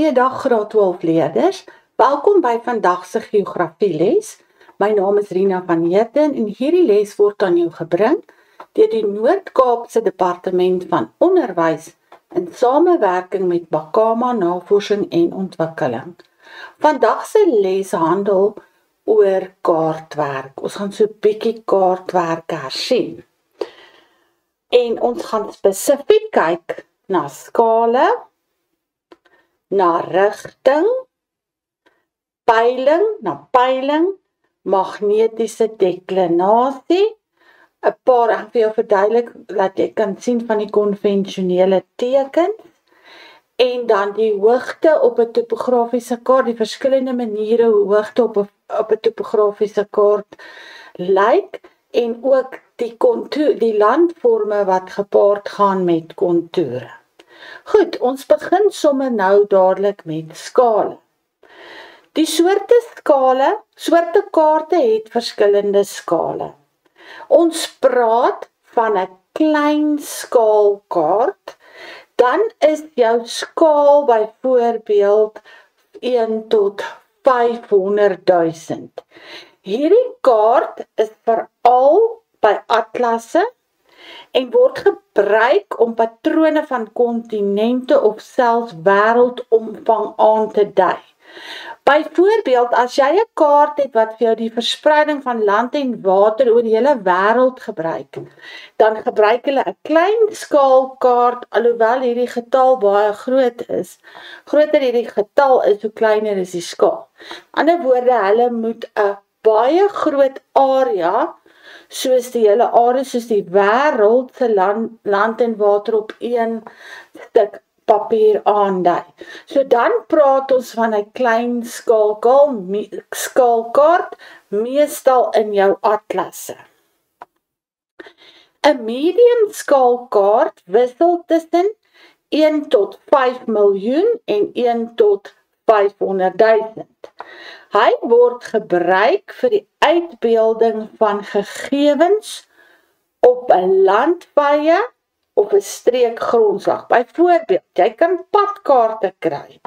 Goeiedag graad 12 leerders, welkom by vandag se geografieles. My naam is Rina van Heerden en hierdie les word aan jou gebring deur die Noord-Kaapse Departement van Onderwys in samewerking met Bakama Navorsing en Ontwikkeling. Vandag se les handel oor kaartwerk. Ons gaan so 'n bietjie kaartwerk hersien. En ons gaan spesifiek kyk na skale, na rigting, peiling, magnetiese deklinasie, 'n paar ek vir jou verduidelik dat jy kan sien van die konvensionele tekens, en dan die hoogte op 'n topografiese kaart, die verskillende maniere hoe hoogte op 'n topografiese kaart lyk, en ook die landforme wat gepaard gaan met kontoure. Goed, ons begin sommer nou dadelik met skale. Die soorte kaarte het verskillende skale. Ons praat van 'n klein skaalkaart, dan is jou skaal byvoorbeeld 1 tot 500.000. Hierdie kaart is veral by atlasse en word gebruik om patrone van kontinente of selfs wêreldomvang aan te dui. Byvoorbeeld, as jy 'n kaart het wat vir jou die verspreiding van land en water oor die hele wêreld gebruik, dan gebruik hulle 'n klein skaalkaart, alhoewel hierdie getal baie groot is. Groter hierdie getal is, hoe kleiner is die skaal. In ander woorde, hulle moet 'n baie groot area, soos die hele aarde, soos die wêreld se land en water op een stuk papier aandui. So dan praat ons van 'n klein skaalkaart, meestal in jou atlasse. 'n medium skaalkaart wissel tussen 1 tot 5 miljoen en 1 tot 500.000. Hy word gebruik vir die uitbeelding van gegevens op 'n landpaaie of 'n streekgrondslag. Byvoorbeeld, jy kan padkaarte kry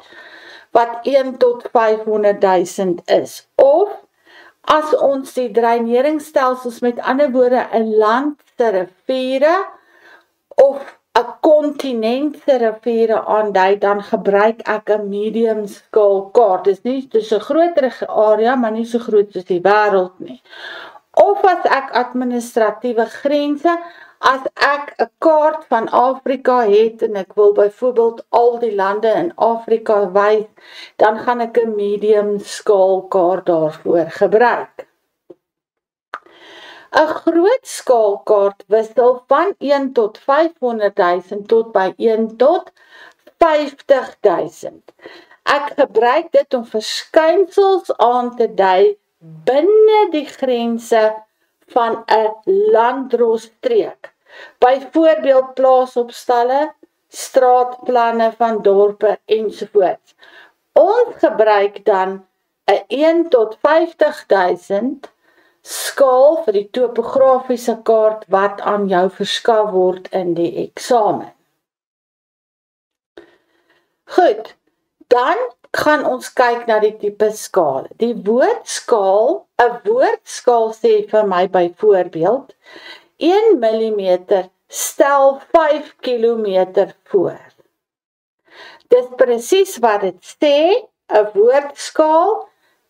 wat 1 tot 500.000 is. Of as ons die dreineringsstelsels, met ander woorde 'n land se riviere of 'n kontinent se riviere aandui, dan gebruik ek 'n medium skaalkaart. Dis 'n groter area, maar nie so groot soos die wêreld nie. Of as ek administratiewe grense, as ek 'n kaart van Afrika het en ek wil byvoorbeeld al die lande in Afrika wys, dan gaan ek 'n medium skaalkaart daarvoor gebruik. 'n groot skaalkaart wissel van 1 tot 500.000 tot by 1 tot 50.000. Ek gebruik dit om verskynsels aan te dui binne die grense van 'n landdrosstreek. Byvoorbeeld plaasopstalle, straatplanne van dorpe ensovoorts. Ons gebruik dan 'n 1 tot 50.000 skaal vir die topografiese kaart wat aan jou verskaf word in die eksamen. Goed, dan gaan ons kyk na die tipe skale. Die woordskaal, 'n woordskaal sê vir my byvoorbeeld, 1 millimeter stel 5 kilometer voor. Dis presies wat dit sê. 'n woordskaal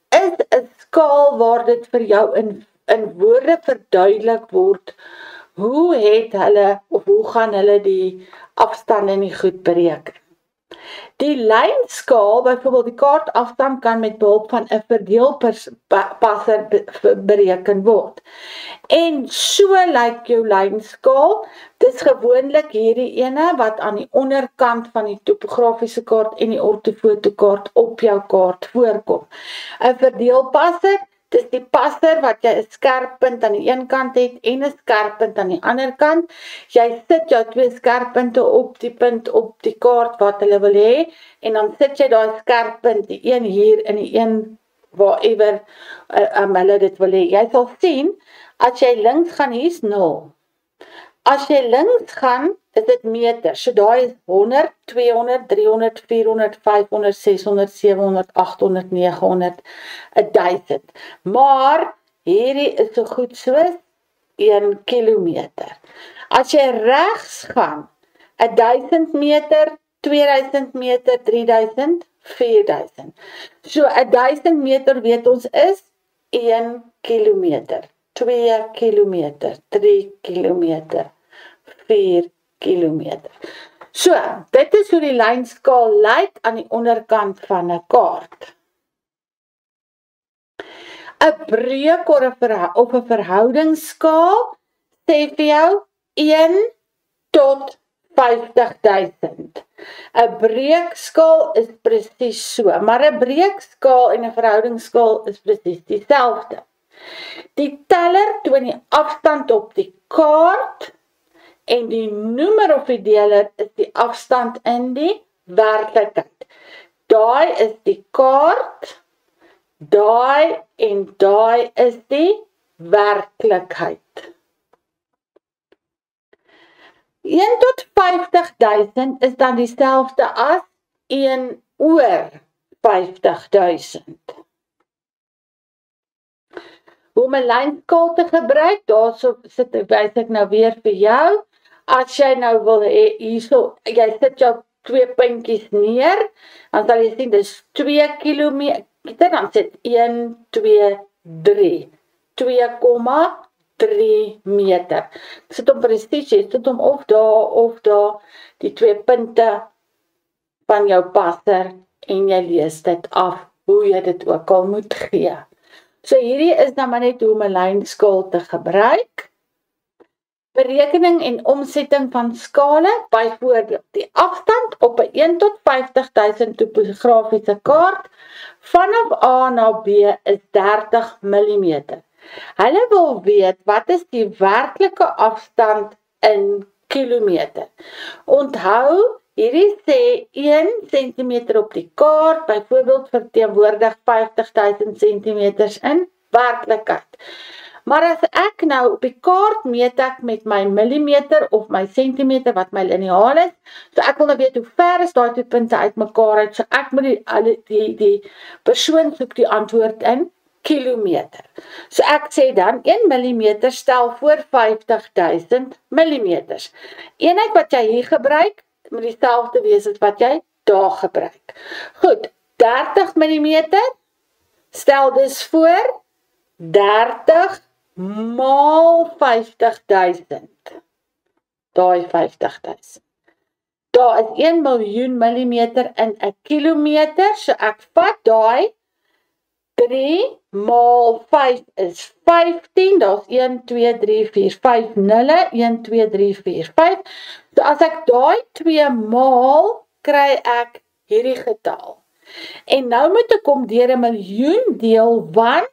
is 'n skaal waar dit vir jou in woorde verduidelik word, hoe gaan hulle die afstande nie goed bereken. Die lynskaal, byvoorbeeld die kaartafstand, kan met behulp van 'n verdeelpasser bereken word. En so lyk jou lynskaal. Dis gewoonlik hierdie ene wat aan die onderkant van die topografiese kaart en die ortofotokaart op jou kaart voorkom. 'n verdeelpasser, dis die passer wat jy 'n skerp punt aan die een kant het en 'n skerp punt aan die ander kant. Jy sit jou 2 skerp punte op die punt op die kaart wat hulle wil hê, en dan sit jy daai skerp punt, die een hier en die een waarever hulle dit wil hê. Jy sal sien, as jy links gaan, hier's 0. As jy links gaan, is dit meter. So daai is 100, 200, 300, 400, 500, 600, 700, 800, 900, 1000. Maar hierdie is so goed soos 1 kilometer. As jy regs gaan, 1000 meter, 2000 meter, 3000, 4000. So 1000 meter weet ons is 1 kilometer, 2 kilometer, 3 kilometer, 4 kilometer. So, dit is hoe die lynskaal lyk aan die onderkant van 'n kaart. 'n breuk of 'n verhoudingsskaal sê vir jou 1 tot 50.000. 'n breukskaal is presies so, maar 'n breukskaal en 'n verhoudingsskaal is presies dieselfde. Die teller toon die afstand op die kaart en die noemer of die deler is die afstand in die werklikheid. Daai is die kaart, daai en daai is die werklikheid. 1 tot 50.000 is dan dieselfde as 1 oor 50.000. Hoe om 'n lynskaal te gebruik, daarso wys ek nou weer vir jou. As jy nou wil hê hierso, jy sit jou 2 puntjies neer, dan sal jy sien dis 2 kilometer, dan sit 1, 2, 3. 2,3 meter. Sit hom presies, jy sit hom of daar, die 2 punte van jou passer en jy lees dit af, hoe jy dit ook al moet gee. So hierdie is nou maar net hoe om 'n lynskaal te gebruik. Berekening en omsetting van skale, byvoorbeeld die afstand op 'n 1 tot 50.000 topografiese kaart vanaf A na B is 30 mm. Hulle wil weet wat is die werklike afstand in kilometer. Onthou, hierdie sê 1 cm op die kaart, byvoorbeeld verteenwoordig 50.000 cm in werklikheid. Maar as ek nou op die kaart meet ek met my millimeter of my centimeter wat my liniaal is, so ek wil nou weet hoe ver is daai 2 punte uit mekaar uit, so ek moet die persoon soek die antwoord in kilometer. So ek sê dan 1 millimeter stel voor 50.000 millimeters. Eenheid wat jy hier gebruik, moet dieselfde wees as wat jy daar gebruik. Goed, 30 millimeter stel dus voor 30 maal 50.000. Daai 50.000. Daar is 1 miljoen millimeter in 'n kilometer, so ek vat daai 3 maal 5 is 15, daar's 1, 2, 3, 4, 5 nulle, 1, 2, 3, 4, 5. So as ek daai 2 maal, kry ek hierdie getal. En nou moet ek hom deur 'n miljoen deel, want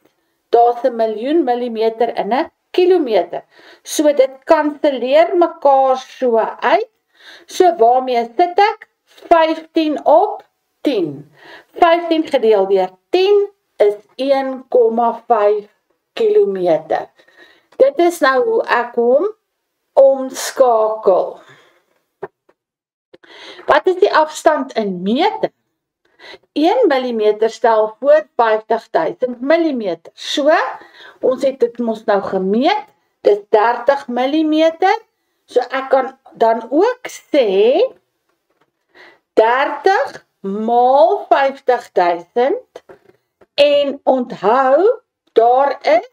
daar's 1 miljoen millimeter in 'n kilometer. So dit kanselleer mekaar so uit. So waarmee sit ek? 15 op 10. 15 gedeel deur 10 is 1,5 kilometer. Dit is nou hoe ek hom omskakel. Wat is die afstand in meter? 1 millimeter stel voor 50.000 millimeter. So, ons het dit mos nou gemeet, dis 30 millimeter. So ek kan dan ook sê 30 maal 50.000 en onthou, daar is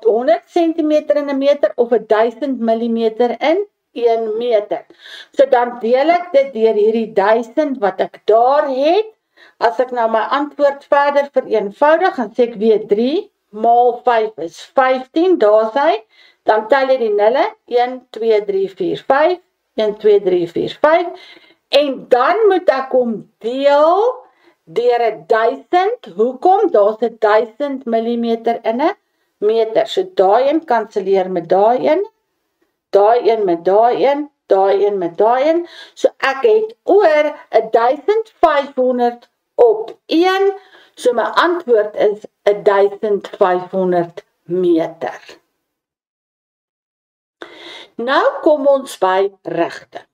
100 cm in 'n meter of 1000 millimeter in 1 meter. So dan deel ek dit deur hierdie 1000 wat ek daar het. As ek nou my antwoord verder vereenvoudig, dan sê ek weer 3 maal 5 is 15, daar's hy. Dan tel jy die nulle, 1, 2, 3, 4, 5, 1, 2, 3, 4, 5. En dan moet ek hom deel deur 1000. Hoekom? Daar's 1000 millimeter in 'n meter. So daai een kanselleer met daai een. Daai een met daai een, daai een met daai een. So ek het oor 1500 op 1. So my antwoord is 1500 meter. Nou kom ons by rigting.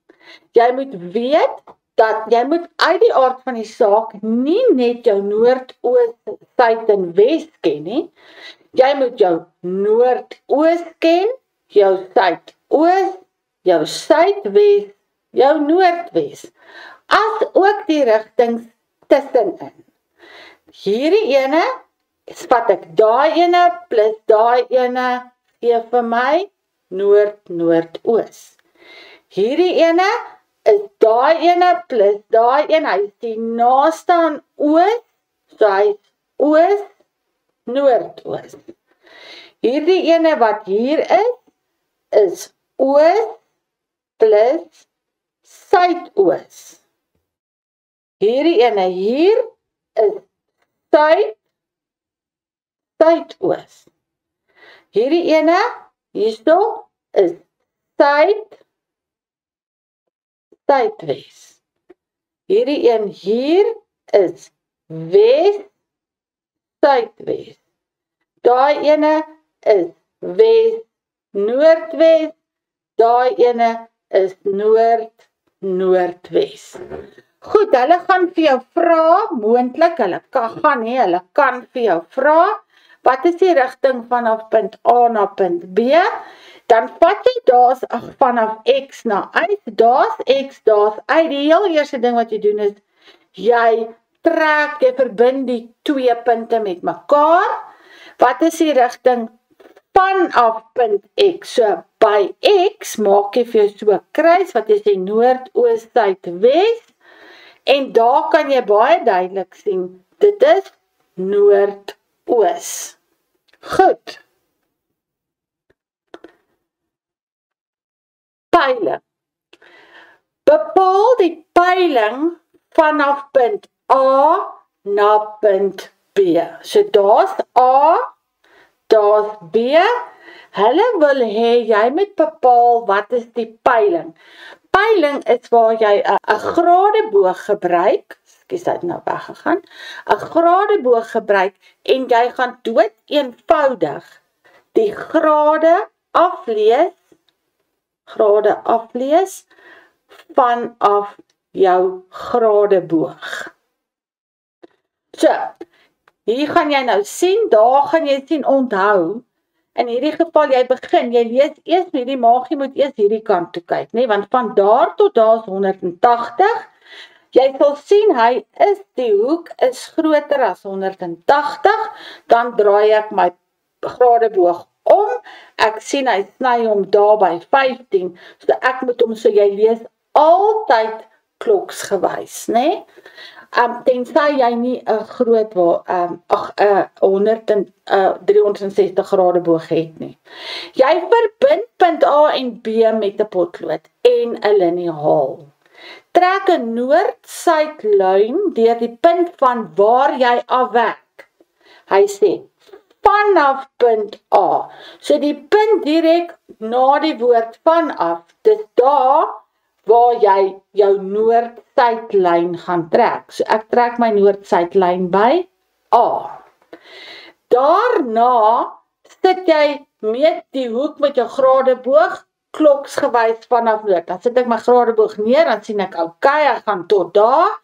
Jy moet weet dat jy moet uit die aard van die saak nie net jou noord-oos, suid en wes ken nie. Jy moet jou noord-oos ken, jou suid-oos, jou suidwes, jou noordwes, as ook die rigtings tussenin. Hierdie ene, vat ek daai ene plus daai ene, gee vir my noord-noordoos. Hierdie ene is daai ene plus daai ene, hy is die naaste aan oos, so hy is oos, noordoos. Hierdie ene wat hier is oos plus suidoos. Hierdie ene hier is suidoos. Hierdie ene hierso is suidwes. Hierdie een hier is wes, suidwes. Daai ene is wes, noordwes. Daai ene is noord, noordwes. Goed, hulle gaan vir jou vra, moontlik, hulle kan vir jou vra, wat is die rigting vanaf punt A na punt B? Dan vat jy vanaf X na Y, daar's X, daar's Y. Die heel eerste ding wat jy doen is, jy verbind die 2 punte met mekaar. Wat is die rigting vanaf punt X? So, by X maak jy vir jou so 'n kruis, wat is die noord, oos, suid, wes. En daar kan jy baie duidelik sien, dit is noordoos. Goed. Peiling. Bepaal die peiling vanaf punt A na punt B. So daar's A, daar's B. Hulle wil hê jy moet bepaal wat is die peiling. Peiling is waar jy 'n gradeboog gebruik, ekskuus, hy het nou weggegaan, 'n gradeboog gebruik en jy gaan dood eenvoudig die grade aflees vanaf jou gradeboog. So, hier gaan jy nou sien, daar gaan jy sien onthou. In hierdie geval, jy lees eers hierdie maagie, moet eers hierdie kant toe kyk, nee, want van daar tot daar is 180. Jy sal sien, die hoek is groter as 180, dan draai ek my gradeboog om, ek sien hy sny hom daar by 15, so ek moet hom, so jy lees altyd kloksgewys, nee? Tensy jy nie 'n groot 360 grade boog het nie. Jy verbind punt A en B met 'n potlood en 'n liniaal. Trek 'n noord-suid lyn deur die punt van waar jy afwerk. Hy sê vanaf punt A. So die punt direk na die woord vanaf, dis daar waar jy jou noord-suidlyn gaan trek. So ek trek my noord-suidlyn by A. Daarna sit jy met die hoek met jou gradeboog kloksgewys vanaf noord. Dan sit ek my gradeboog neer, dan sien ek ek gaan tot daar,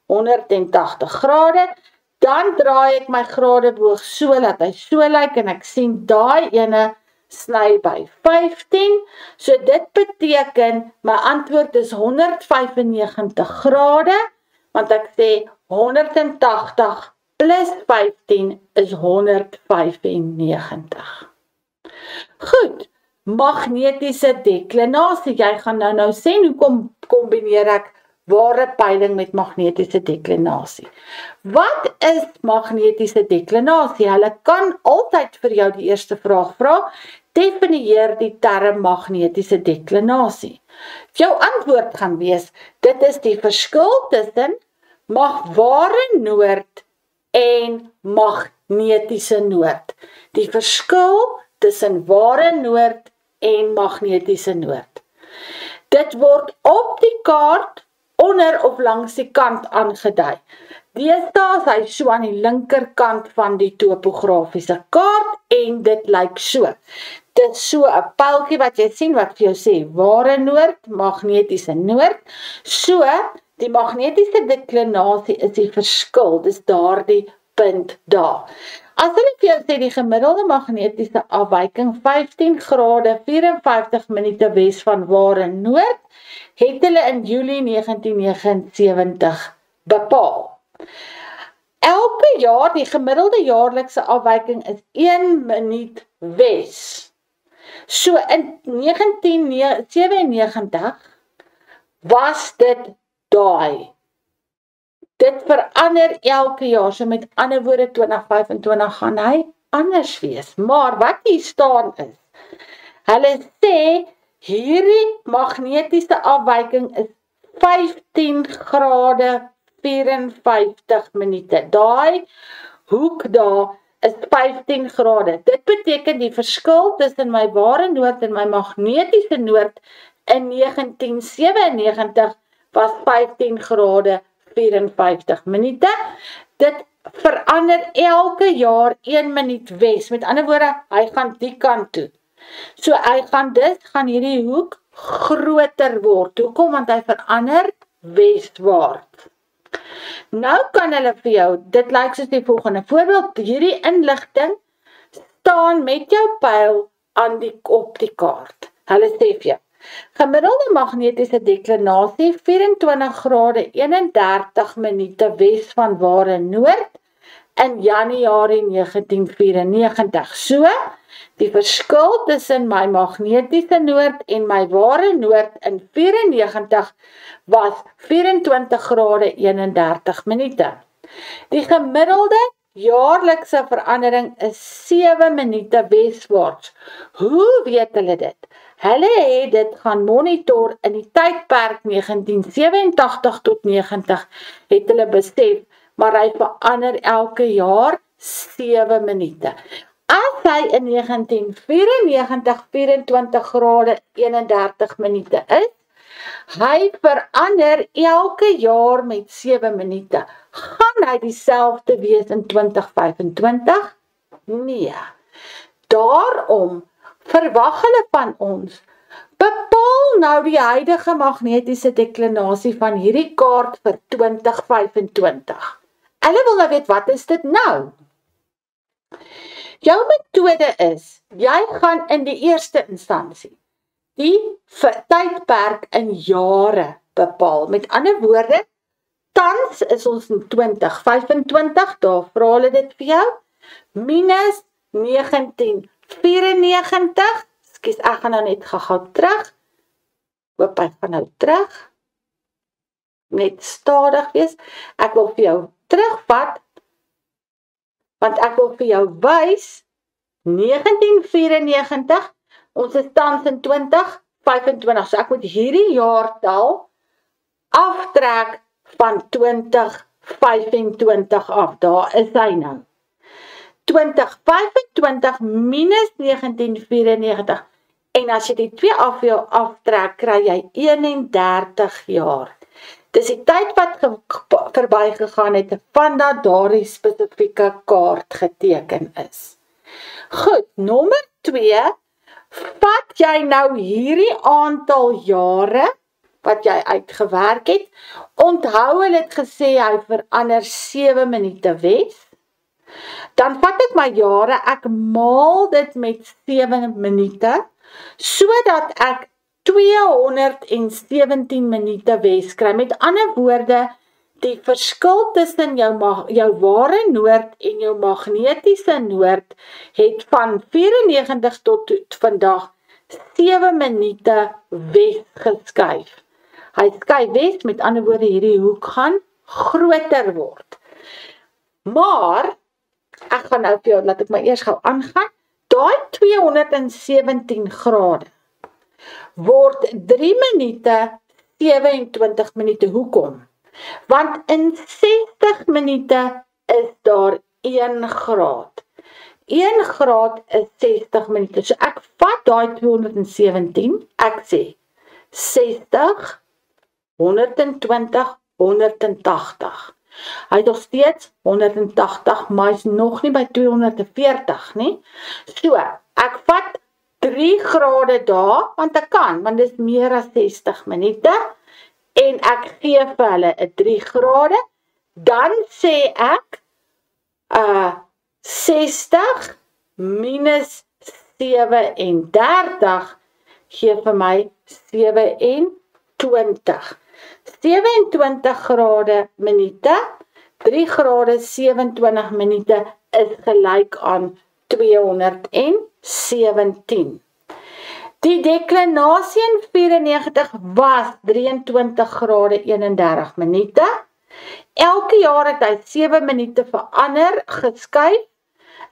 180 grade. Dan draai ek my gradeboog so dat hy so lyk en ek sien daai ene sny by 15. So dit beteken my antwoord is 195 grade, want ek sê 180 plus 15 is 195. Goed, magnetiese deklinasie. Jy gaan nou sien hoe kombineer ek ware peiling met magnetiese deklinasie. Wat is magnetiese deklinasie? Hulle kan altyd vir jou die eerste vraag vra. Definieer die term magnetiese deklinasie. Jou antwoord gaan wees, dit is die verskil tussen ware noord en magnetiese noord. Die verskil tussen ware noord en magnetiese noord. Dit word op die kaart onder of langs die kant aangedui. Deesdae is hy so aan die linkerkant van die topografiese kaart en dit lyk so. Dit is so 'n pyltjie wat jy sien wat vir jou sê ware noord, magnetiese noord. So, die magnetiese deklinasie is die verskil, dis daardie punt daar. As hulle vir jou sê die gemiddelde magnetiese afwyking 15 grade 54 minute wes van ware noord, het hulle in Julie 1979 bepaal. Elke jaar, die gemiddelde jaarlikse afwyking is 1 minuut wes. So in 1997 was dit daai. Dit verander elke jaar, so met ander woorde 2025 gaan hy anders wees. Maar wat hier staan is, hulle sê hierdie magnetiese afwyking is 15 grade 54 minute. Daai hoek daar is 15 grade. Dit beteken die verskil tussen my ware noord en my magnetiese noord in 1997 was 15 grade 54 minute. Dit verander elke jaar 1 minuut wes. Met ander woorde, hy gaan die kant toe. So gaan hierdie hoek groter word. Hoekom? Want hy verander weswaarts. Nou kan hulle vir jou, dit lyk soos die volgende voorbeeld, hierdie inligting staan met jou pyl op die kaart. Hulle sê vir jou, gemiddelde magnetiese deklinasie 24 grade 31 minute wes van ware noord in Januarie 1994. So, die verskil tussen my magnetiese noord en my ware noord in 94 was 24 grade 31 minute. Die gemiddelde jaarlikse verandering is 7 minute weswaarts. Hoe weet hulle dit? Hulle het dit gaan monitor in die tydperk 1987 tot 90 het hulle besef, maar hy verander elke jaar 7 minute. As hy in 1994 24 grade 31 minute is, hy verander elke jaar met 7 minute. Gaan hy dieselfde wees in 2025? Nee. Daarom verwag hulle van ons, bepaal nou die huidige magnetiese deklinasie van hierdie kaart vir 2025. Hulle wil nou weet, wat is dit nou? Jou metode is, jy gaan in die eerste instansie die tydperk in jare bepaal. Met ander woorde, tans is ons in 2025, daar vra hulle dit vir jou, minus 1994, ekskuus, ek gaan nou net gou terug, hoop ek gaan nou terug, net stadig wees, ek wil vir jou terugvat, want ek wil vir jou wys, 1994, ons is tans in 2025, so ek moet hierdie jaartal aftrek van 2025 af, daar is hy nou. 2025 minus 1994, en as jy die twee aftrek, kry jy 31 jaar. Dis die tyd wat verby gegaan het, vandat daardie spesifieke kaart geteken is. Goed, nommer 2, vat jy nou hierdie aantal jare, wat jy uitgewerk het, onthou hulle het gesê, hy verander 7 minute wes, dan vat ek my jare, ek maal dit met 7 minute, sodat ek 217 minute wes kry. Met ander woorde, die verskil tussen jou ware noord en jou magnetiese noord het van 94 tot vandag 7 minute wes geskuif. Hy skuif wes, met ander woorde, hierdie hoek gaan groter word. Maar, ek gaan nou vir jou, laat ek my eers gou aangaan, daai 217 grade word 3 minute 27 minute. Hoekom? Want in 60 minute is daar 1 graad. 1 graad is 60 minute. So ek vat daai 217, ek sê 60, 120, 180. Hy het nog steeds 180, maar is nog nie by 240 nie. So, ek vat 3 grade daar, want ek kan, want dit is meer as 60 minute, en ek gee vir hulle 'n 3 grade, dan sê ek 60 minus 37 gee vir my 27. 27 grade minute, 3 grade 27 minute is gelyk aan 217. Die deklinasie in 94 was 23 grade 31 minute. Elke jaar het hy 7 minute verander, geskuif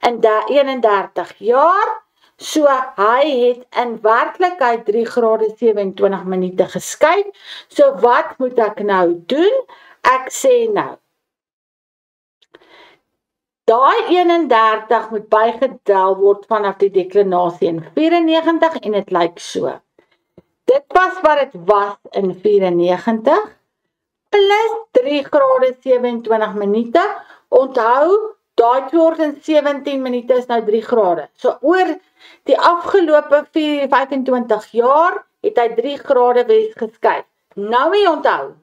in 31 jaar. So hy het in werklikheid 3 grade 27 minute geskuif. So wat moet ek nou doen? Ek sê nou, daai 31 moet bygetel word vanaf die deklinasie in 94 en dit lyk so. Dit was wat dit was in 94 plus 3 grade 27 minute. Onthou, daai 217 minute is nou 3 grade. So oor die afgelope 25 jaar het hy 3 grade wes geskuif. Nou moet jy onthou,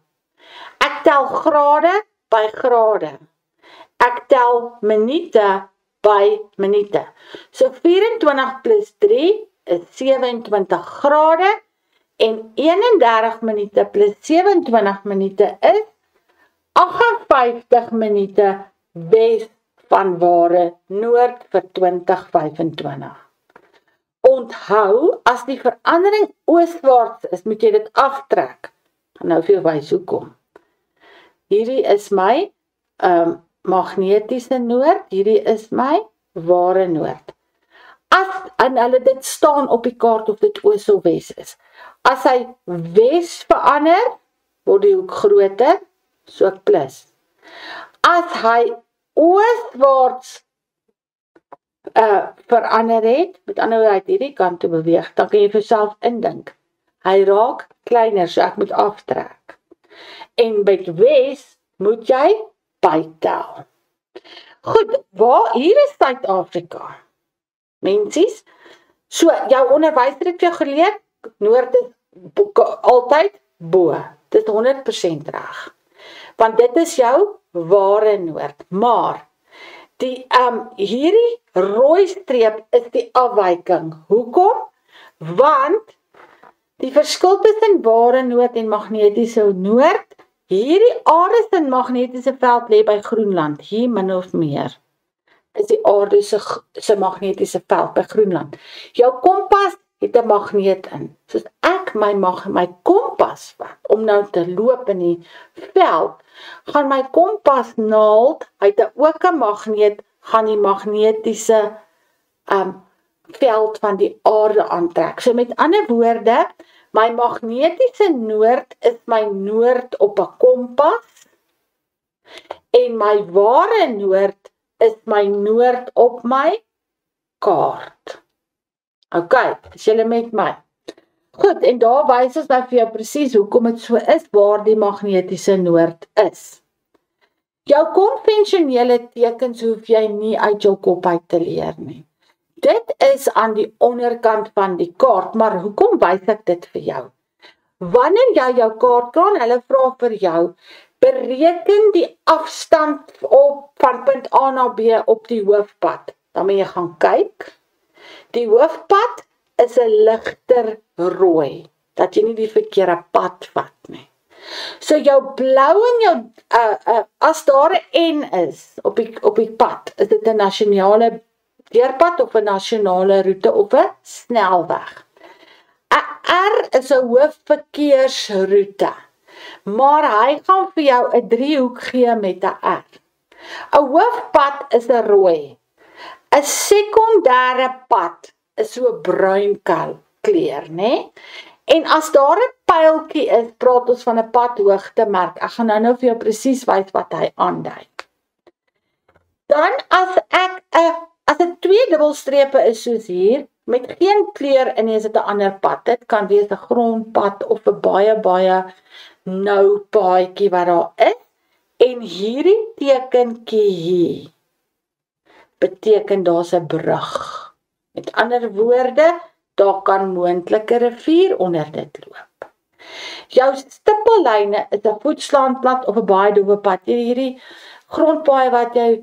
ek tel grade by grade. Ek tel minute by minute. So 24 plus 3 is 27 grade en 31 minute plus 27 minute is 58 minute wes van Ware Noord vir 2025. Onthou, as die verandering ooswaarts is, moet jy dit aftrek. Ek gaan nou vir jou wys hoekom. Hierdie is my magnetiese noord, hierdie is my Ware Noord. En hulle dit staan op die kaart of dit oos of wes is. As hy wes verander, word die hoek groter, so plus. As hy ooswaarts verander het, met ander woorde uit hierdie kant toe beweeg, dan kan jy vir jouself indink. Hy raak kleiner, so ek moet aftrek. En met wes moet jy bytel. Goed, hier is Suid-Afrika. Mensies, so jou onderwyser het jou geleer, noord is altyd bo. Dit is 100% reg. Want dit is jou Ware Noord. Maar hierdie rooi streep is die afwyking. Hoekom? Want die verskil tussen Ware Noord en magnetiese noord, hierdie aarde se magnetiese veld lê by Groenland, hier min of meer. Is die aarde se magnetiese veld by Groenland. Jou kompas het 'n magneet in. Soos ek my kompas vat om nou te loop in die veld, gaan my kompasnaald uit ook 'n magneet, gaan die magnetiese veld van die aarde aantrek. So met ander woorde, my magnetiese noord is my noord op 'n kompas en my Ware Noord is my noord op my kaart. OK, is julle met my? Goed, en daar wys ons nou vir jou presies hoekom dit so is, waar die magnetiese noord is. Jou konvensionele tekens hoef jy nie uit jou kop uit te leer nie. Dit is aan die onderkant van die kaart, maar hoekom wys ek dit vir jou? Wanneer jy jou kaart kan, hulle vra vir jou, bereken die afstand van punt A na B op die hoofpad. Dan moet jy gaan kyk. Die hoofpad is 'n ligter rooi, dat jy nie die verkeerde pad vat nie. So jou blou en jou, as daar 'n N is op die pad, is dit 'n nasionale deurpad of 'n nasionale roete of 'n snelweg. 'n R is 'n hoofverkeersroete, maar hy gaan vir jou 'n driehoek gee met 'n R. 'n hoofpad is 'n rooi. 'n sekondêre pad is so bruin kleur, né? En as daar 'n pyltjie is, praat ons van 'n padhoogtemerk. Ek gaan nou vir jou presies wys wat hy aandui. Dan as dit 2 dubbelstrepe is soos hier, met geen kleur in, is dit 'n ander pad. Dit kan wees 'n grondpad of 'n baie nou paadjie wat daar is. En hierdie tekentjie hier beteken daar's 'n brug. Met ander woorde, daar kan moontlik 'n rivier onder dit loop. Jou stippellyne is 'n voetslaanpad of 'n baie dowwe pad. Hierdie grondpaaie wat jy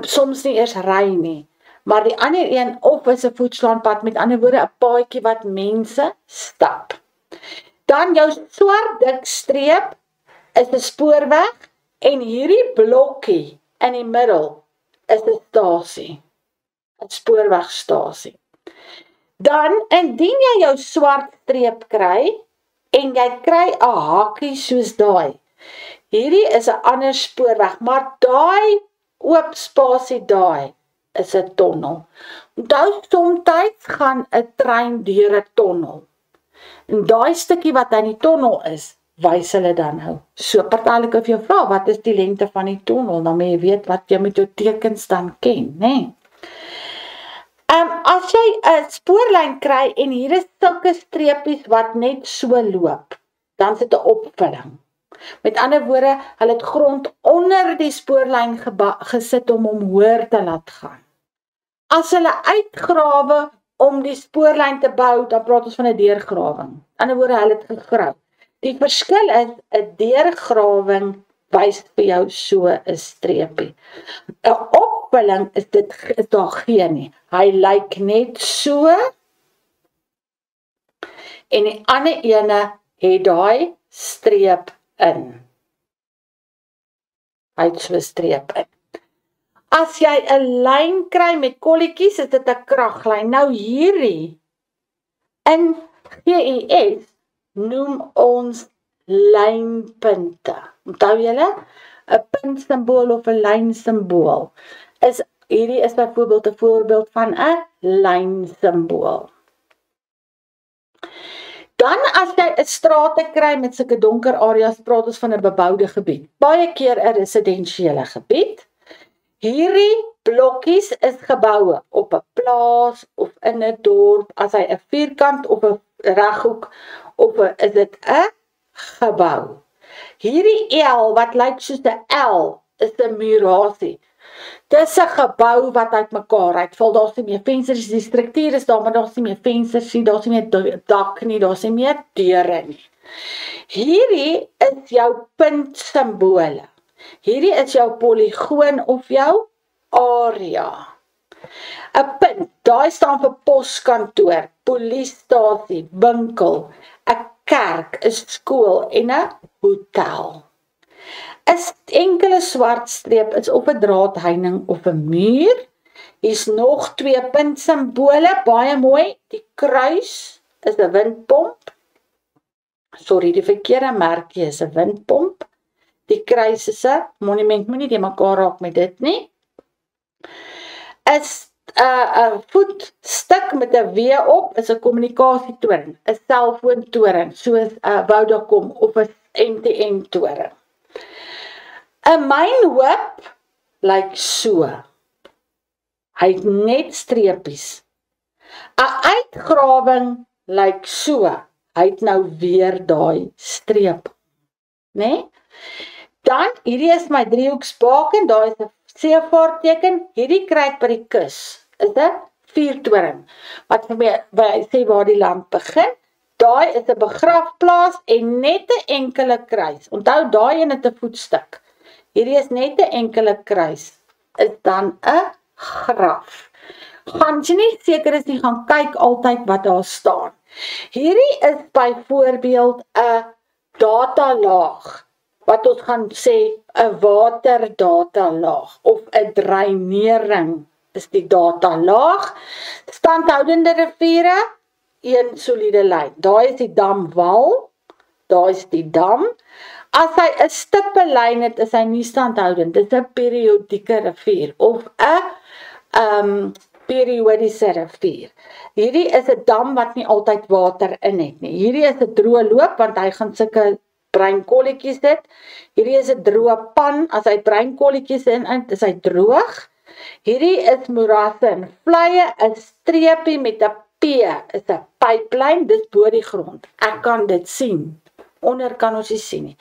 soms nie eers ry nie, maar die ander een of is 'n voetslaanpad, met ander woorde 'n paadjie wat mense stap. Dan jou swart dik streep is 'n spoorweg en hierdie blokkie in die middel is 'n stasie, 'n spoorwegstasie. Dan indien jy jou swart streep kry en jy kry 'n hakie soos daai. Hierdie is 'n ander spoorweg, maar daai oop spasie daai is 'n tonnel. Onthou soms gaan 'n trein deur 'n tonnel. En daai stukkie wat in die tonnel is, wys hulle dan nou. So partylik of jy vra, wat is die lengte van die tonnel? Dan moet jy weet wat jy met jou tekens dan ken, né? As jy 'n spoorlyn kry en hier is sulke streepies wat net so loop, dan sit 'n opvulling. Met ander woorde, hulle het grond onder die spoorlyn gesit om hom hoër te laat gaan. As hulle uitgrawe om die spoorlyn te bou, dan praat ons van 'n deurgrawing. Met ander woorde, hulle het gegrawe. Die verskil is, 'n deurgrawing wys vir jou so 'n streepie. 'n Opvulling is daar geen nie. Hy lyk net so, en die ander ene het daai streep in. Hy het so 'n streep in. As jy 'n lyn kry met kolletjies, is dit 'n kraglyn. Nou hierdie in GIS noem ons lynpunte. Onthou julle? 'n puntsimbool of 'n lynsimbool. Hierdie is byvoorbeeld 'n voorbeeld van 'n lynsimbool. Dan as jy 'n strate kry met sulke donker areas, praat ons van 'n beboude gebied. Baie keer 'n residensiële gebied. Hierdie blokkies is geboue op 'n plaas of in 'n dorp, as hy 'n vierkant of 'n reghoek of is dit 'n gebou. Hierdie L wat lyk soos 'n L is 'n murasie. Dis 'n gebou wat uitmekaar uitval. Daar's nie meer vensters, die struktuur is daar, maar daar's nie meer vensters nie, daar's nie meer dak nie, daar's nie meer deure nie. Hierdie is jou puntsimbole. Hierdie is jou poligoon of jou area. 'n Punt, daai staan vir poskantoor, polisiestasie, winkel, 'n kerk, 'n skool en 'n hotel. 'n Enkele swart streep is op 'n draadheining of 'n muur. Hier's nog 2 puntsimbole, baie mooi. Die kruis is 'n windpomp. Sorry, die verkeerde merkie is 'n windpomp. Die kruis is 'n monument, moenie die mekaar raak met dit nie. Is 'n voetstuk met 'n W op, is 'n kommunikasietoring, 'n selfoontoring, soos 'n Vodacom of 'n MTN toring. 'n mynhoop lyk so. Hy het net streepies. 'n uitgrawing lyk so. Hy het nou weer daai streep, né? Dan, hierdie is my driehoeksbaken, daar is 'n seevaartteken, hierdie kry ek by die kus, is 'n vuurtoring, wat vir my sê waar die land begin. Daai is 'n begrafplaas en net 'n enkele kruis. Onthou, daai een het 'n voetstuk. Hierdie is net 'n enkele kruis, is dan 'n graf. Gaan jy nie seker is nie, gaan kyk altyd wat daar staan. Hierdie is byvoorbeeld 'n datalaag, wat ons gaan sê 'n waterdatalaag of 'n dreinering is die datalaag. Standhoudende riviere, een soliede lyn. Daai is die damwal, daai is die dam. As hy 'n stippellyn het, is hy nie standhoudend. Dit is 'n periodieke rivier of 'n periodiese rivier. Hierdie is 'n dam wat nie altyd water in het nie. Hierdie is 'n droë loop, want hy gaan sulke breinkolletjies dit. Hierdie is 'n droë pan, as hy breinkolletjies in, is hy droog. Hierdie is moerasse en vleie, 'n streepie met 'n P is 'n pyplyn, dis bo die grond. Ek kan dit sien. Onder kan ons nie sien nie.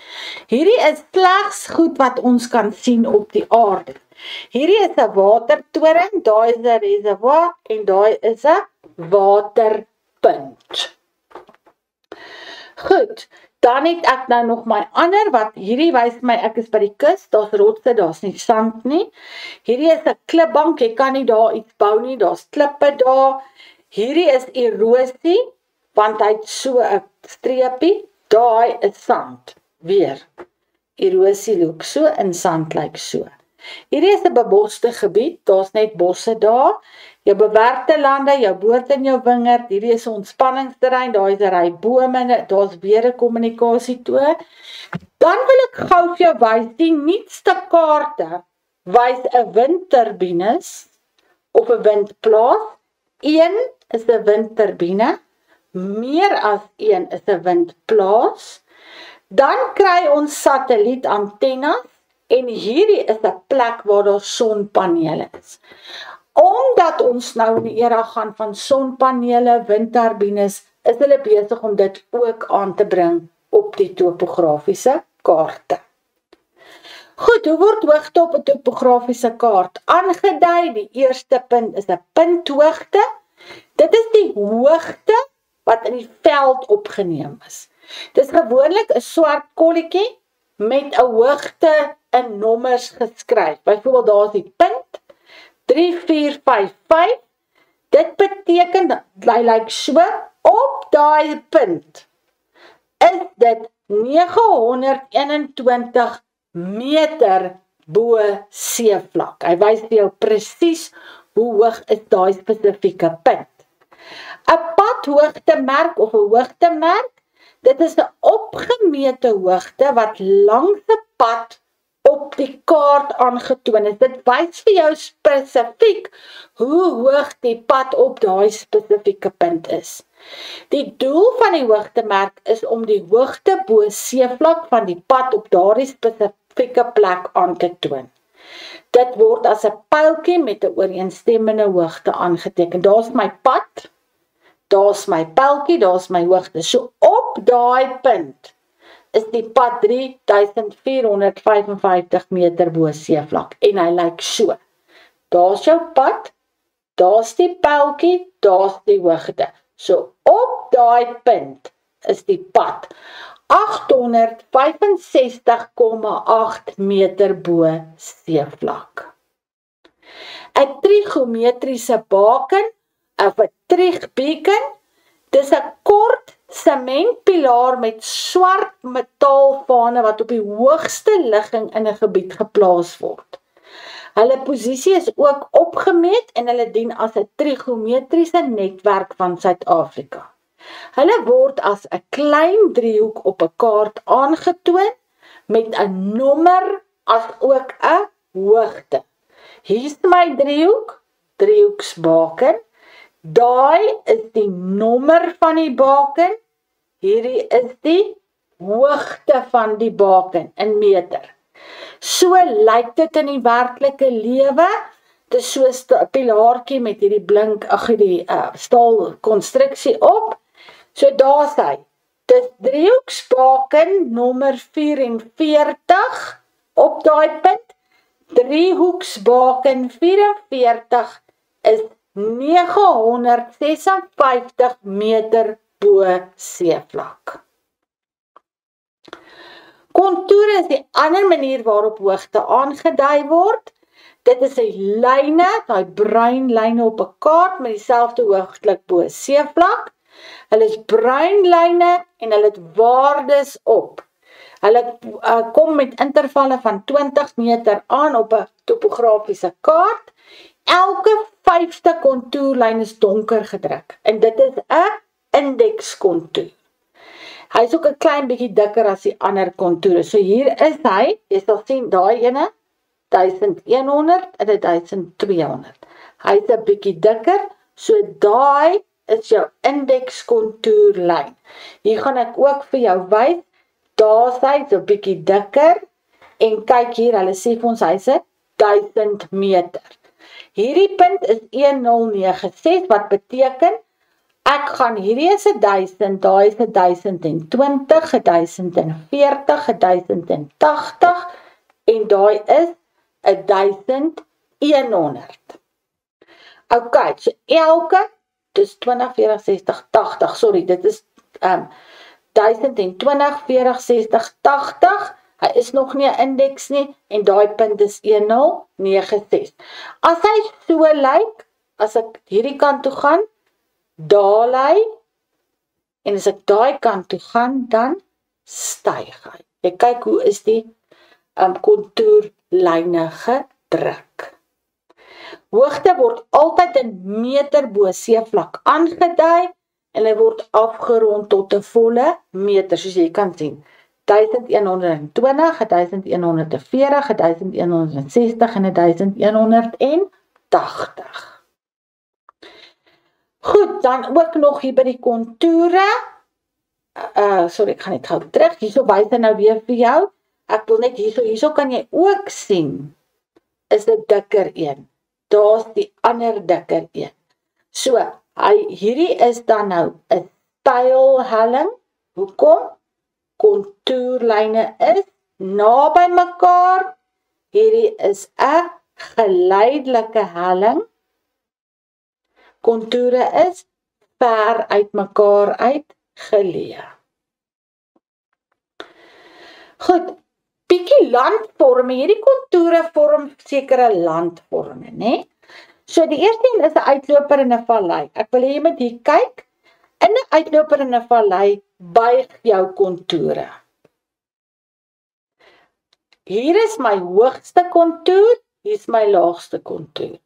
Hierdie is slegs goed wat ons kan sien op die aarde. Hierdie is 'n watertoring, daai is 'n reservoir en daai is 'n watertoring. punt. Goed, dan het ek nou nog my ander, wat hierdie wys my, ek is by die kus, daar's rotse, daar's nie sand nie. Hierdie is 'n klipbank, jy kan nie daar iets bou nie, daar's klippe daar. Hierdie is erosie, want hy het so 'n streepie, daai is sand, weer. Erosie loop so, en sand lyk so. Hierdie is 'n beboste gebied, daar's net bosse daar. Jou bewerkte lande, jou boord en jou wingerd, hierdie is 'n ontspanningsterrein, daar is 'n ry bome, daar's weer 'n kommunikasietoon. Dan wil ek gou vir jou wys, die nuutste kaarte wys 'n windturbines of 'n windplaas. Een is 'n windturbine, meer as een is 'n windplaas. Dan kry ons satellietantennes en hierdie is 'n plek waar daar sonpanele is. Omdat ons nou in die era gaan van sonpanele, windturbines, is hulle besig om dit ook aan te bring op die topografiese kaarte. Goed, hoe word hoogte op 'n topografiese kaart aangedui? Die eerste punt is 'n punthoogte. Dit is die hoogte wat in die veld opgeneem is. Dit is gewoonlik 'n swart kolletjie met 'n hoogte in nommers geskryf. Byvoorbeeld daar is die punt 3455. Dit beteken dat hy lyk so, op daai punt is dit 921 meter bo seevlak. Hy wys vir jou presies hoe hoog is daai spesifieke punt. 'n Padhoogtemerk of 'n hoogtemerk, dit is 'n opgemete hoogte wat langs 'n pad op die kaart aangetoon is. Dit wys vir jou spesifiek hoe hoog die pad op daai spesifieke punt is. Die doel van die hoogtemerk is om die hoogte bo seevlak van die pad op daardie spesifieke plek aan te toon. Dit word as 'n pyltjie met 'n ooreenstemmende hoogte aangeteken. Daar's my pad, daar's my pyltjie, daar's my hoogte. So op daai punt is die pad 3455 meter bo seevlak en hy lyk so. Daar's jou pad, daar's die pyltjie, daar's die hoogte. So op daai punt is die pad 865,8 meter bo seevlak. 'n Trigonometriese baken of 'n trigbeken, dis 'n kort sementpilaar met swart metaalvane wat op die hoogste ligging in 'n gebied geplaas word. Hulle posisie is ook opgemeet en hulle dien as 'n trigonometriese netwerk van Suid-Afrika. Hulle word as 'n klein driehoek op 'n kaart aangetoon met 'n nommer as ook 'n hoogte. Hier's my driehoek, driehoeksbaken. Daai is die nommer van die baken. Hierdie is die hoogte van die baken in meter. So lyk dit in die werklike lewe. Dit is so 'n pilaartjie met hierdie blink, die staal konstruksie op. So daar's hy. Dis driehoeksbaken nommer 44 op daai punt. Driehoeksbaken 44 is 956 meter bo seevlak. Kontour is die ander manier waarop hoogte aangedui word. Dit is die lyne, daai bruin lyne op 'n kaart met dieselfde hoogte bo seevlak. Hulle is bruin lyne en hulle het waardes op. Hulle kom met intervalle van 20 meter aan op 'n topografiese kaart. Elke 5de kontourlyn is donker gedruk en dit is 'n indekskontour. Hy is ook 'n klein bietjie dikker as die ander kontoure. So hier is hy, jy sal sien daai ene 1100 en 1200. Hy is 'n bietjie dikker, so daai is jou indekskontourlyn. Hier gaan ek ook vir jou wys, daar's hy so 'n bietjie dikker en kyk hier, hulle sê vir ons hy's 1000 meter. Hierdie punt is 1096 wat beteken ek gaan hierdie is 1000, daai is 1020, 1040, 1080 en daai is 1100. Okay, so elke dis 20, 40, 60, 80, sorry, dit is 1020, 40, 60, 80, hy is nog nie 'n indeks nie, en daai punt is 1096. As hy so lyk, as ek hierdie kant toe gaan, daal hy, en as ek daai kant toe gaan, dan styg hy. Jy kyk hoe is die kontourlyne gedruk. Hoogte word altyd in meter bo seevlak aangedui, en hy word afgerond tot 'n volle meter, soos jy kan sien. 1120, 1140, 1160 en 1180. Goed, dan ook nog hier by die kontoure. Sorry, ek gaan net gou terug. Hierso wys hy nou weer vir jou. Ek wil net hierso kan jy ook sien, is dit dikker een. Daar's die ander dikker een. So, hierdie is dan nou 'n stylhelling. Hoekom? Kontourlyne is naby mekaar. Hierdie is 'n geleidelike helling. Kontoure is ver uit mekaar uit geleë. Goed, bietjie landvorme. Hierdie kontoure vorm sekere landvorme, né? So die eerste een is 'n uitloper in 'n vallei. Ek wil hê jy moet hier kyk. In 'n uitloper in 'n vallei buig jou kontoure. Hier is my hoogste kontour, hier is my laagste kontour.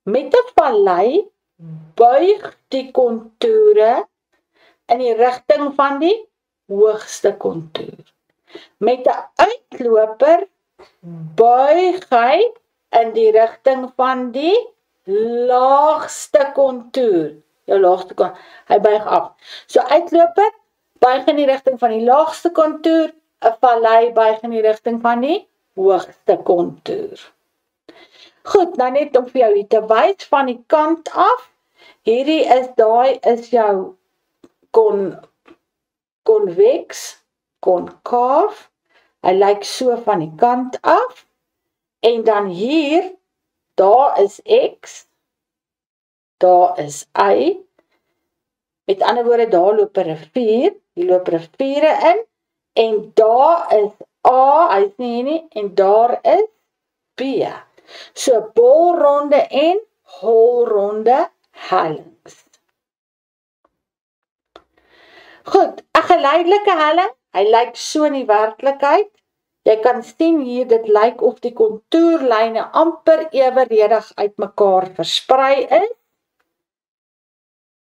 Met 'n vallei buig die kontoure in die rigting van die hoogste kontour. Met 'n uitloper buig hy in die rigting van die laagste kontour. Jou laagste kontour, hy buig af. So uitloper buig in die rigting van die laagste kontour, 'n vallei buig in die rigting van die hoogste kontour. Goed, nou net om vir jou hier te wys van die kant af. Hierdie is, daai is jou konveks, konkaaf. Hy lyk so van die kant af. En dan hier, daar is X, daar is Y. Met ander woorde, daar loop 'n rivier, hier loop riviere in, en daar is A, hy is nie hier nie, en daar is B. So, bolronde en holronde hellings. Goed, 'n geleidelike helling, hy lyk so in die werklikheid. Jy kan sien hier, dit lyk of die kontourlyne amper eweredig uit mekaar versprei is.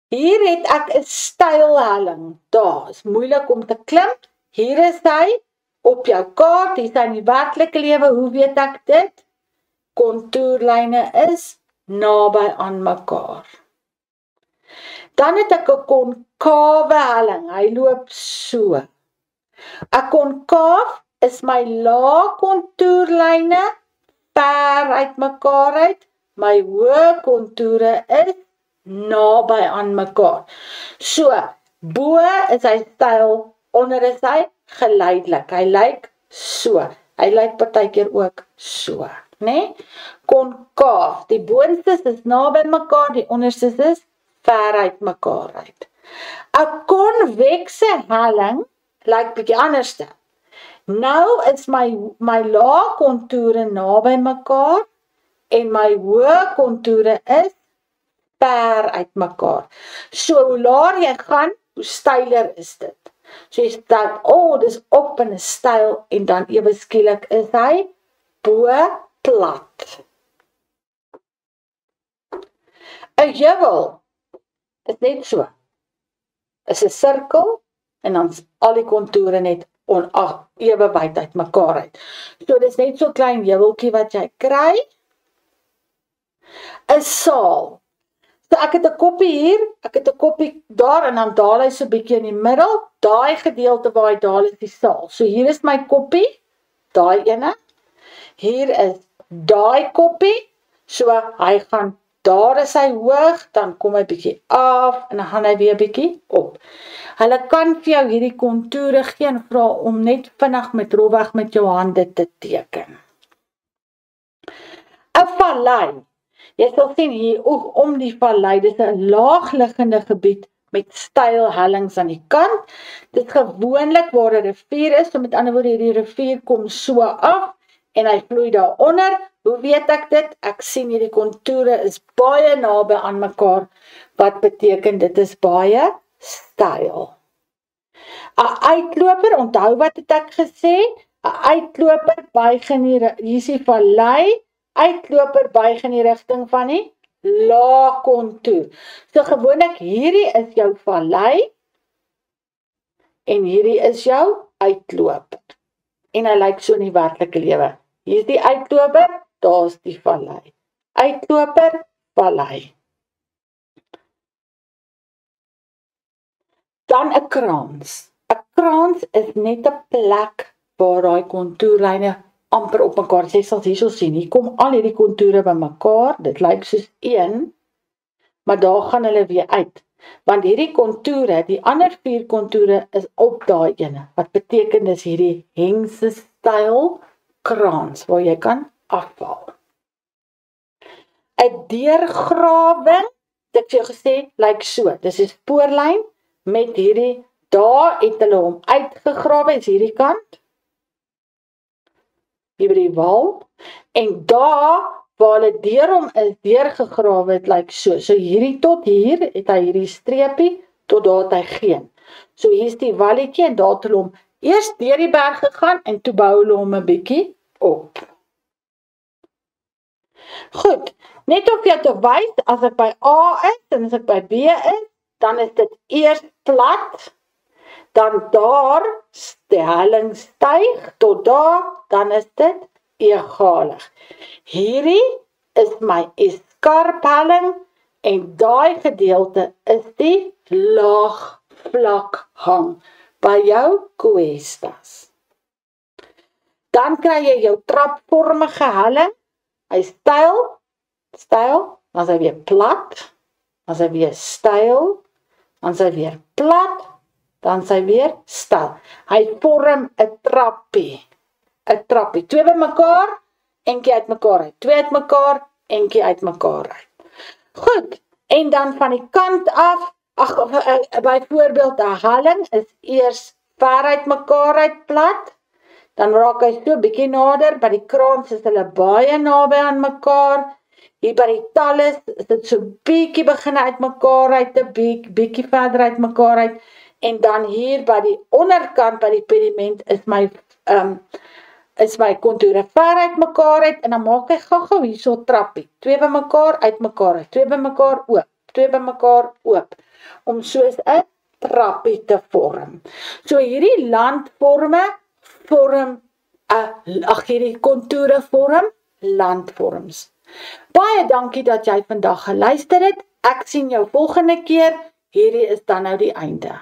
Hier het ek 'n stylhelling. Daar is moeilik om te klim. Hier is hy op jou kaart, hier is hy in die werklike lewe. Hoe weet ek dit? Kontourlyne is naby aan mekaar. Dan het ek 'n konkawe helling. Hy loop so. 'n Konkaaf is my lae kontourlyne ver uit mekaar uit. My hoë kontoure is naby aan mekaar. So, bo is hy styl, onder is hy geleidelik. Hy lyk so. Hy lyk partykeer ook so, né? Konkaaf, die boonstes is naby mekaar, die onderstes is ver uit mekaar uit. 'n Konvekse helling lyk bietjie anderste. Nou is my lae kontoure naby mekaar en my hoë kontoure is ver uit mekaar. So, hoe laer jy gaan, hoe styler is dit. So, jy stel, dis op in 'n styl, en dan ewe skielik is hy bo plat. 'n Juwel is net so. Is 'n sirkel, en dan al die kontoure net ewe wyd uit mekaar uit. So, dis net so klein juweltjie wat jy kry. 'n Saal. So, ek het 'n koppie hier, ek het 'n koppie daar, en dan daal hy so bietjie in die middel. Daai gedeelte waar hy daal is die saal. So, hier is my koppie, daai ene. Hier is daai koppie. So, hy gaan, daar is hy hoog, dan kom hy bietjie af, en dan gaan hy weer bietjie op. Hulle kan vir jou hierdie kontoure gee en vra om net vinnig met rofweg met jou hande te teken. 'n Vallei. Jy sal sien hier om die vallei, dis 'n laagliggende gebied met steil hellings aan die kant. Dit gewoonlik waar 'n rivier is, so met ander woorde hierdie rivier kom so af en hy vloei daaronder. Hoe weet ek dit? Ek sien hierdie kontoure is baie naby aan mekaar, wat beteken dit is baie steil. 'n Uitloper, onthou wat het ek gesê? 'n Uitloper buig in hier is die vallei, uitloper buig in die rigting van die laagkontour. So gewoonlik hierdie is jou vallei en hierdie is jou uitloper. En hy lyk so in die werklike lewe. Hier is die uitloper, daar is die vallei. Uitloper, vallei. Dan 'n kraans. 'n Kraans is net 'n plek waar daai kontourlyne amper op mekaar, jy sal hierso sien, hier kom al hierdie kontoure by mekaar, dit lyk soos een, maar daar gaan hulle weer uit, want hierdie kontoure, die ander 4 kontoure is op daai ene, wat beteken is hierdie hengse styl kraans, waar jy kan afval. 'n Deurgrawing, dit ek vir jou gesê, lyk so, dis 'n spoorlyn, met hierdie, daar het hulle hom uitgegrawe, is hierdie kant, hier by die wal, en daar, waar hulle deur hom is deurgegrawe het, lyk so, so hierdie tot hier, het hy hierdie streepie, tot daar het hy geen. So hier is die walletjie, en daar het hulle hom eers deur die berg gegaan, en toe bou hulle hom 'n bietjie op. Goed, net om jou te wys, as ek by A is, en as ek by B is, dan is dit eers plat, dan daar die helling styg, tot daar, dan is dit egalig. Hierdie is my eskarphelling, en daai gedeelte is die laag vlak hang, by jou cuestas. Dan kry jy jou trapvormige helling, hy styl, dan is hy weer plat, dan is hy weer styl, dan is hy weer plat, dan is hy weer styl. Hy vorm 'n trappie, twee by mekaar, eentjie uit mekaar uit, twee uit mekaar, eentjie uit mekaar uit. Goed, en dan van die kant af, byvoorbeeld 'n helling is eers ver uit mekaar uit plat, dan raak hy so 'n bietjie nader, by die kraans is hulle baie naby aan mekaar, hier by die talus is dit so bietjie begin uit mekaar uit, 'n bietjie verder uit mekaar uit, en dan hier by die onderkant, by die pediment, is my kontoure ver uit mekaar uit, en dan maak hy gou hierso trappie, twee by mekaar uit, twee by mekaar oop, twee by mekaar oop, om soos 'n trappie te vorm. So hierdie landvorme hierdie kontoure vorm landvorms. Baie dankie dat jy vandag geluister het. Ek sien jou volgende keer. Hierdie is dan nou die einde.